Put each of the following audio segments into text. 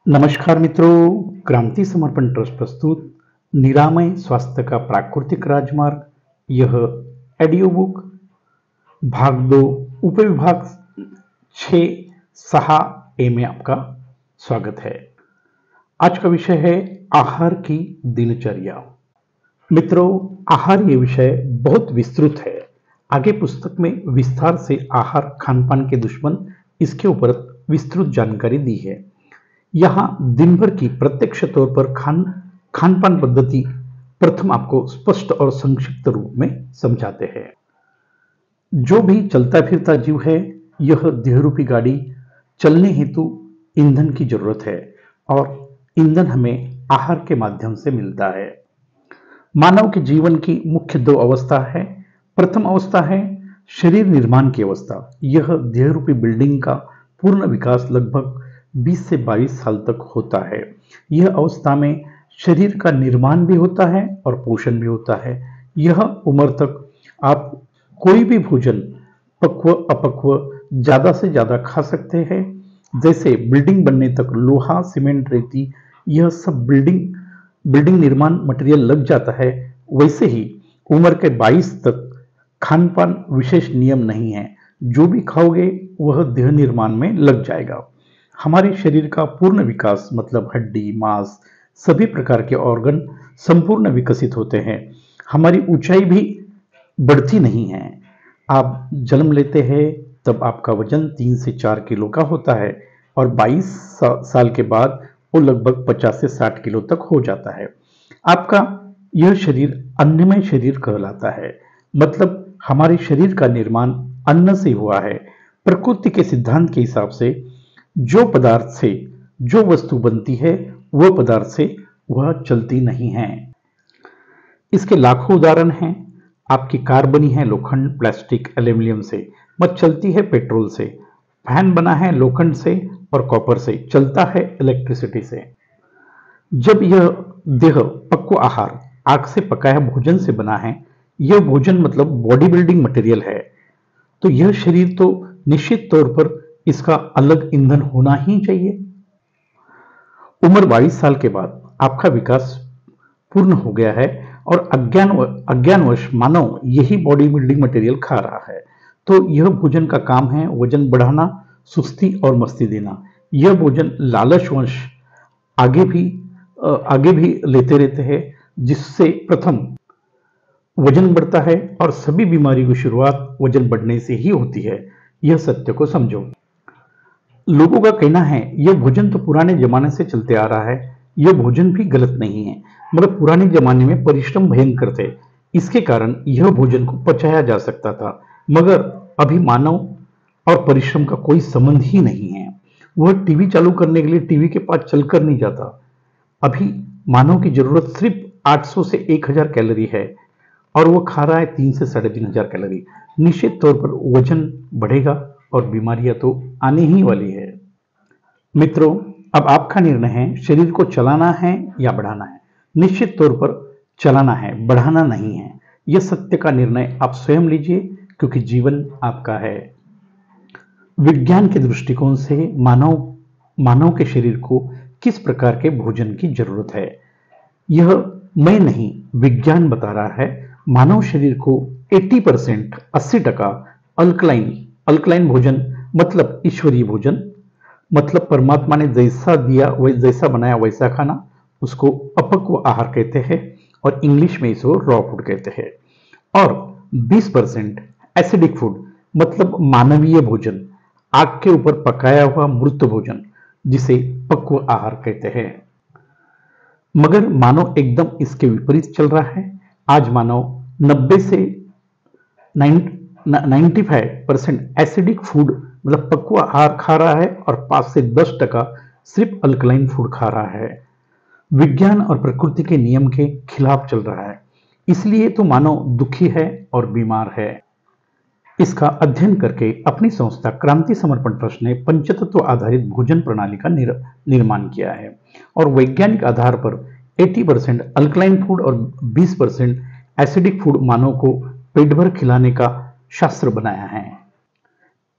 नमस्कार मित्रों, क्रांति समर्पण ट्रस्ट प्रस्तुत निरामय स्वास्थ्य का प्राकृतिक राजमार्ग। यह ऑडियो बुक भाग 2 उपविभाग 6-6A में आपका स्वागत है। आज का विषय है आहार की दिनचर्या। मित्रों, आहार ये विषय बहुत विस्तृत है। आगे पुस्तक में विस्तार से आहार खान-पान के दुश्मन इसके ऊपर विस्तृत जानकारी दी है। यहाँ दिन भर की प्रत्यक्ष तौर पर खान-पान पद्धति प्रथम आपको स्पष्ट और संक्षिप्त रूप में समझाते हैं। जो भी चलता फिरता जीव है, यह देहरूपी गाड़ी चलने हेतु ईंधन की जरूरत है और ईंधन हमें आहार के माध्यम से मिलता है। मानव के जीवन की मुख्य 2 अवस्था है। प्रथम अवस्था है शरीर निर्माण की अवस्था। यह देहरूपी बिल्डिंग का पूर्ण विकास लगभग 20 से 22 साल तक होता है। यह अवस्था में शरीर का निर्माण भी होता है और पोषण भी होता है। यह उम्र तक आप कोई भी भोजन पक्व अपक्व ज्यादा से ज्यादा खा सकते हैं। जैसे बिल्डिंग बनने तक लोहा, सीमेंट, रेती यह सब बिल्डिंग निर्माण मटेरियल लग जाता है, वैसे ही उम्र के 22 तक खान-पान विशेष नियम नहीं है। जो भी खाओगे वह देह निर्माण में लग जाएगा। हमारे शरीर का पूर्ण विकास मतलब हड्डी, मांस, सभी प्रकार के ऑर्गन संपूर्ण विकसित होते हैं। हमारी ऊंचाई भी बढ़ती नहीं है। आप जन्म लेते हैं तब आपका वजन 3 से 4 किलो का होता है और 22 साल के बाद वो लगभग 50 से 60 किलो तक हो जाता है। आपका यह शरीर अन्नमय शरीर कहलाता है। मतलब हमारे शरीर का निर्माण अन्न से हुआ है। प्रकृति के सिद्धांत के हिसाब से जो पदार्थ से जो वस्तु बनती है वह पदार्थ से वह चलती नहीं है। इसके लाखों उदाहरण हैं। आपकी कार बनी है लोखंड, प्लास्टिक, एल्यूमिनियम से, मत चलती है पेट्रोल से। फैन बना है लोखंड से और कॉपर से, चलता है इलेक्ट्रिसिटी से। जब यह देह पक्व आहार आग से पकाया भोजन से बना है, यह भोजन मतलब बॉडी बिल्डिंग मटेरियल है, तो यह शरीर तो निश्चित तौर पर इसका अलग ईंधन होना ही चाहिए। उम्र 22 साल के बाद आपका विकास पूर्ण हो गया है और अज्ञानवश मानव यही बॉडी बिल्डिंग मटेरियल खा रहा है। तो यह भोजन का काम है वजन बढ़ाना, सुस्ती और मस्ती देना। यह भोजन लालचवश आगे भी लेते रहते हैं, जिससे प्रथम वजन बढ़ता है और सभी बीमारी की शुरुआत वजन बढ़ने से ही होती है। यह सत्य को समझो। लोगों का कहना है यह भोजन तो पुराने जमाने से चलते आ रहा है। यह भोजन भी गलत नहीं है, मगर पुराने जमाने में परिश्रम भयंकर थे, इसके कारण यह भोजन को पचाया जा सकता था। मगर अभी मानव और परिश्रम का कोई संबंध ही नहीं है। वह टीवी चालू करने के लिए टीवी के पास चलकर नहीं जाता। अभी मानव की जरूरत सिर्फ 800 से 1000 कैलोरी है और वह खा रहा है 3 से 3500 कैलोरी। निश्चित तौर पर वजन बढ़ेगा और बीमारियां तो आने ही वाली है। मित्रों, अब आपका निर्णय है शरीर को चलाना है या बढ़ाना है। निश्चित तौर पर चलाना है, बढ़ाना नहीं है। यह सत्य का निर्णय आप स्वयं लीजिए, क्योंकि जीवन आपका है। विज्ञान के दृष्टिकोण से मानव के शरीर को किस प्रकार के भोजन की जरूरत है, यह मैं नहीं, विज्ञान बता रहा है। मानव शरीर को 80% अल्कलाइन भोजन मतलब ईश्वरीय भोजन, मतलब परमात्मा ने जैसा दिया जैसा बनाया वैसा खाना, उसको अपक्व आहार कहते हैं और इंग्लिश में इसको रॉ फूड कहते हैं। और 20% एसिडिक फूड मतलब मानवीय भोजन, आग के ऊपर पकाया हुआ मृत भोजन, जिसे पक्व आहार कहते हैं। मगर मानव एकदम इसके विपरीत चल रहा है। आज मानव 90 से 95% एसिडिक फूड मतलब पक्व आहार खा रहा है और 5 से 10% सिर्फ अल्कलाइन फूड खा रहा है। विज्ञान और प्रकृति के नियम के खिलाफ चल रहा है। इसलिए तो मानव दुखी है और बीमार है। इसका अध्ययन करके अपनी संस्था क्रांति समर्पण ट्रस्ट ने पंचतत्व आधारित भोजन प्रणाली का निर्माण किया है और वैज्ञानिक आधार पर 80% अल्कलाइन फूड और 20% एसिडिक फूड मानव को पेट भर खिलाने का शास्त्र बनाया है।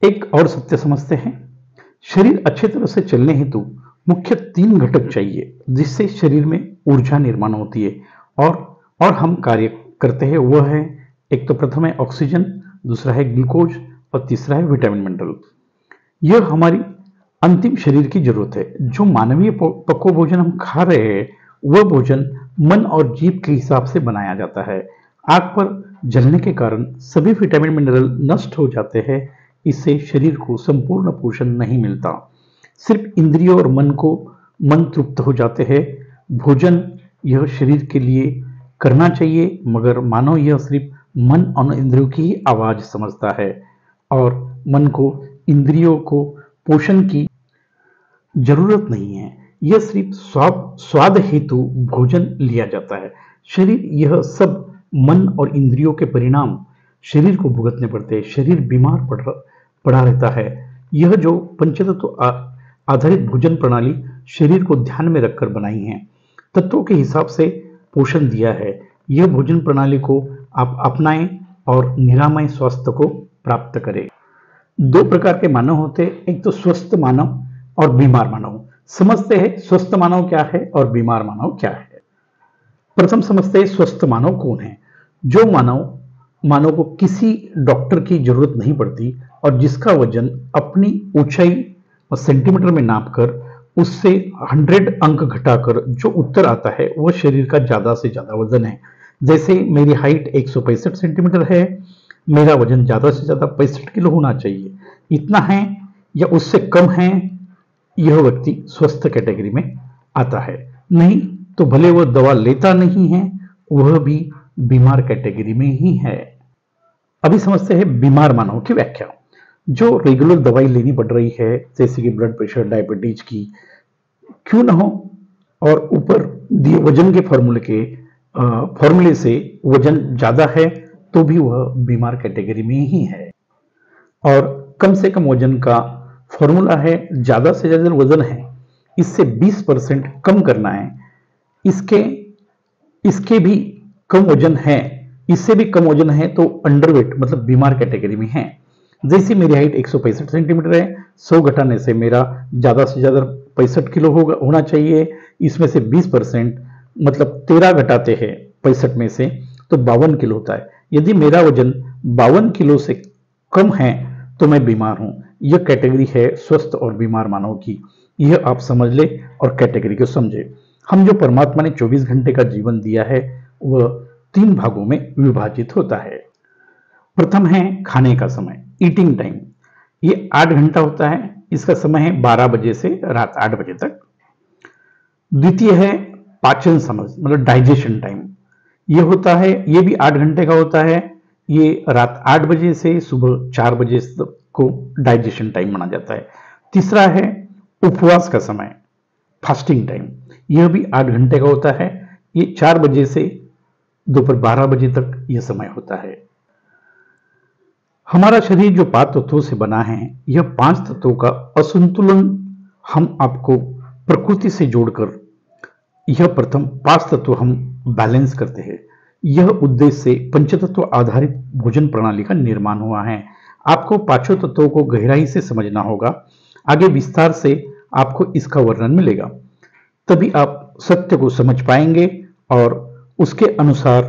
एक और सत्य समझते हैं, शरीर अच्छे तरह से चलने हेतु मुख्य 3 घटक चाहिए जिससे शरीर में ऊर्जा निर्माण होती है और हम कार्य करते हैं। वह है, एक तो प्रथम है ऑक्सीजन, दूसरा है ग्लूकोज और तीसरा है विटामिन मिनरल। यह हमारी अंतिम शरीर की जरूरत है। जो मानवीय पक्व भोजन हम खा रहे हैं वह भोजन मन और जीभ के हिसाब से बनाया जाता है। आग पर जलने के कारण सभी विटामिन मिनरल नष्ट हो जाते हैं। इससे शरीर को संपूर्ण पोषण नहीं मिलता। सिर्फ इंद्रियों और मन तृप्त हो जाते हैं। भोजन यह शरीर के लिए करना चाहिए, मगर मानव यह सिर्फ मन और इंद्रियों की ही आवाज समझता है और मन को, इंद्रियों को पोषण की जरूरत नहीं है। यह सिर्फ स्वाद हेतु भोजन लिया जाता है। शरीर यह सब मन और इंद्रियों के परिणाम शरीर को भुगतने पड़ते हैं। शरीर बीमार पड़ा रहता है। यह जो पंचतत्व आधारित भोजन प्रणाली शरीर को ध्यान में रखकर बनाई है, तत्वों के हिसाब से पोषण दिया है। यह भोजन प्रणाली को आप अपनाएं और निरामय स्वास्थ्य को प्राप्त करें। 2 प्रकार के मानव होते हैं, एक तो स्वस्थ मानव और बीमार मानव। समझते हैं स्वस्थ मानव क्या है और बीमार मानव क्या है। प्रथम समझते हैं स्वस्थ मानव कौन है। जो मानव को किसी डॉक्टर की जरूरत नहीं पड़ती और जिसका वजन अपनी ऊंचाई और सेंटीमीटर में नापकर उससे 100 अंक घटाकर जो उत्तर आता है वह शरीर का ज्यादा से ज्यादा वजन है। जैसे मेरी हाइट 165 सेंटीमीटर है, मेरा वजन ज्यादा से ज्यादा 65 किलो होना चाहिए। इतना है या उससे कम है, यह व्यक्ति स्वस्थ कैटेगरी में आता है। नहीं तो भले वह दवा लेता नहीं है, वह भी बीमार कैटेगरी में ही है। अभी समझते हैं बीमार मानव की व्याख्या। जो रेगुलर दवाई लेनी पड़ रही है, जैसे कि ब्लड प्रेशर, डायबिटीज की क्यों ना हो, और ऊपर दिए वजन के फॉर्मूले से वजन ज्यादा है तो भी वह बीमार कैटेगरी में ही है। और कम से कम वजन का फॉर्मूला है, ज्यादा से ज्यादा वजन है इससे 20% कम करना है। इसके भी कम वजन है, इससे भी कम वजन है तो अंडरवेट मतलब बीमार कैटेगरी में है। जैसे मेरी हाइट 165 सेंटीमीटर है, 100 घटाने से मेरा ज्यादा से ज्यादा 65 किलो होना चाहिए। इसमें से 20% मतलब 13 घटाते हैं 65 में से तो 52 किलो होता है। यदि मेरा वजन 52 किलो से कम है तो मैं बीमार हूं। यह कैटेगरी है स्वस्थ और बीमार मानव की। यह आप समझ ले और कैटेगरी को समझे। हम जो परमात्मा ने 24 घंटे का जीवन दिया है वह 3 भागों में विभाजित होता है। प्रथम है खाने का समय, ईटिंग टाइम। ये 8 घंटा होता है। इसका समय है 12 बजे से रात 8 बजे तक। द्वितीय है पाचन समय मतलब डाइजेशन टाइम। यह होता है, ये भी 8 घंटे का होता है। ये रात 8 बजे से सुबह 4 बजे तक को डाइजेशन टाइम माना जाता है। तीसरा है उपवास का समय, फास्टिंग टाइम। यह भी 8 घंटे का होता है। ये 4 बजे से दोपहर 12 बजे तक यह समय होता है। हमारा शरीर जो 5 तत्वों से बना है, यह 5 तत्वों का असंतुलन हम आपको प्रकृति से जोड़कर यह प्रथम 5 तत्व हम बैलेंस करते हैं। यह उद्देश्य से पंचतत्व आधारित भोजन प्रणाली का निर्माण हुआ है। आपको 5 तत्वों को गहराई से समझना होगा। आगे विस्तार से आपको इसका वर्णन मिलेगा, तभी आप सत्य को समझ पाएंगे और उसके अनुसार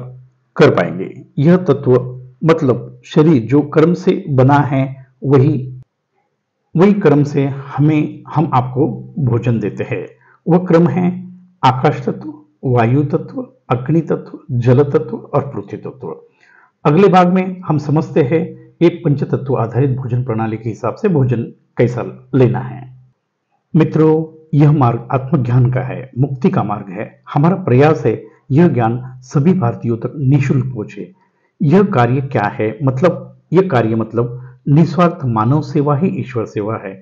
कर पाएंगे। यह तत्व मतलब शरीर जो कर्म से बना है, वही कर्म से हम आपको भोजन देते हैं। वह क्रम है आकाश तत्व, वायु तत्व, अग्नि तत्व, जल तत्व और पृथ्वी तत्व। अगले भाग में हम समझते हैं एक पंचतत्व आधारित भोजन प्रणाली के हिसाब से भोजन कैसा लेना है। मित्रों, यह मार्ग आत्मज्ञान का है, मुक्ति का मार्ग है। हमारा प्रयास है यह ज्ञान सभी भारतीयों तक निःशुल्क पहुंचे। यह कार्य क्या है? यह कार्य मतलब निस्वार्थ मानव सेवा ही ईश्वर सेवा है।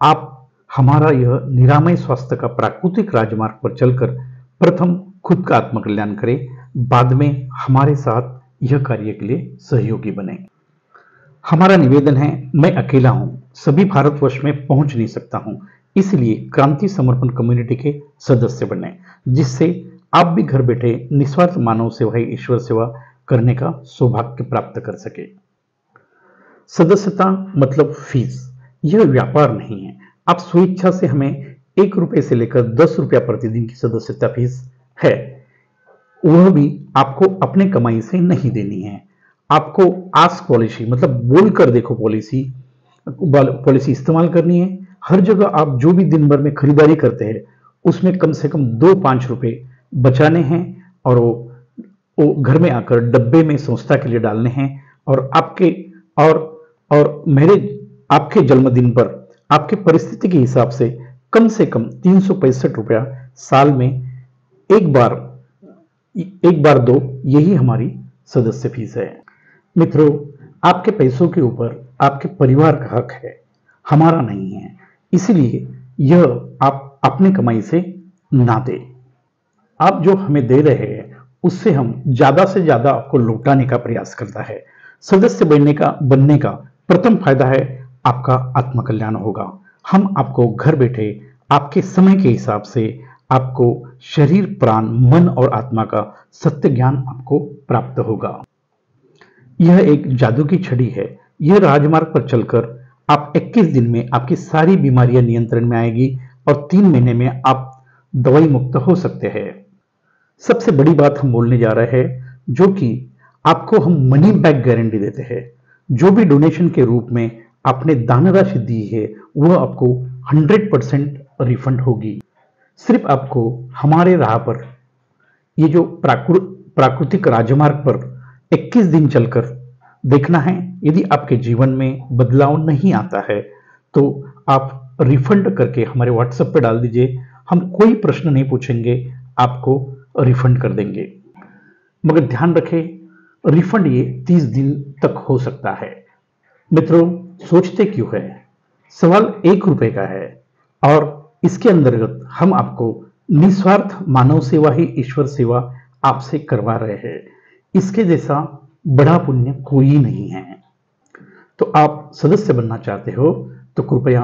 आप हमारा यह निरामय स्वास्थ्य का प्राकृतिक राजमार्ग पर चलकर प्रथम खुद का आत्मकल्याण करें, बाद में हमारे साथ यह कार्य के लिए सहयोगी बने। हमारा निवेदन है, मैं अकेला हूं, सभी भारतवर्ष में पहुंच नहीं सकता हूं, इसलिए क्रांति समर्पण कम्युनिटी के सदस्य बने, जिससे आप भी घर बैठे निस्वार्थ मानव सेवा ही ईश्वर सेवा करने का सौभाग्य प्राप्त कर सके। सदस्यता मतलब फीस, यह व्यापार नहीं है। आप स्वेच्छा से हमें ₹1 से लेकर ₹10 प्रतिदिन की सदस्यता फीस है, वह भी आपको अपने कमाई से नहीं देनी है। आपको आस्क पॉलिसी मतलब बोलकर देखो पॉलिसी इस्तेमाल करनी है। हर जगह आप जो भी दिन भर में खरीदारी करते हैं उसमें कम से कम 2-5 रुपए बचाने हैं और वो घर में आकर डब्बे में संस्था के लिए डालने हैं। और आपके जन्मदिन पर आपके परिस्थिति के हिसाब से कम 365 रुपया साल में एक बार दो, यही हमारी सदस्य फीस है। मित्रों, आपके पैसों के ऊपर आपके परिवार का हक है, हमारा नहीं है, इसलिए यह आप अपने कमाई से ना दें। आप जो हमें दे रहे हैं उससे हम ज्यादा से ज्यादा आपको लौटाने का प्रयास करता है। सदस्य बनने का प्रथम फायदा है आपका आत्मकल्याण होगा। हम आपको घर बैठे आपके समय के हिसाब से आपको शरीर, प्राण, मन और आत्मा का सत्य ज्ञान आपको प्राप्त होगा। यह एक जादू की छड़ी है। यह राजमार्ग पर चलकर आप 21 दिन में आपकी सारी बीमारियां नियंत्रण में आएगी और 3 महीने में आप दवाई मुक्त हो सकते हैं। सबसे बड़ी बात हम बोलने जा रहे हैं, जो कि आपको हम मनी बैक गारंटी देते हैं। जो भी डोनेशन के रूप में आपने दान राशि दी है वह आपको 100% रिफंड होगी। सिर्फ आपको हमारे राह पर, ये जो प्राकृतिक राजमार्ग पर 21 दिन चलकर देखना है। यदि आपके जीवन में बदलाव नहीं आता है तो आप रिफंड करके हमारे व्हाट्सएप पे डाल दीजिए। हम कोई प्रश्न नहीं पूछेंगे, आपको रिफंड कर देंगे। मगर ध्यान रखें, रिफंड ये 30 दिन तक हो सकता है। मित्रों, सोचते क्यों है? सवाल ₹1 का है और इसके अंतर्गत हम आपको निस्वार्थ मानव सेवा ही ईश्वर सेवा आपसे करवा रहे हैं। इसके जैसा बड़ा पुण्य कोई नहीं है। तो आप सदस्य बनना चाहते हो तो कृपया,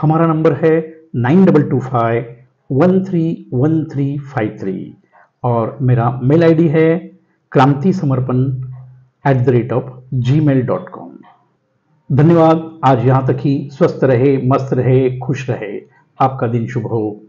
हमारा नंबर है 9225131353 और मेरा मेल आईडी है krantisamarpan@gmail.com। धन्यवाद। आज यहां तक ही। स्वस्थ रहे, मस्त रहे, खुश रहे। आपका दिन शुभ हो।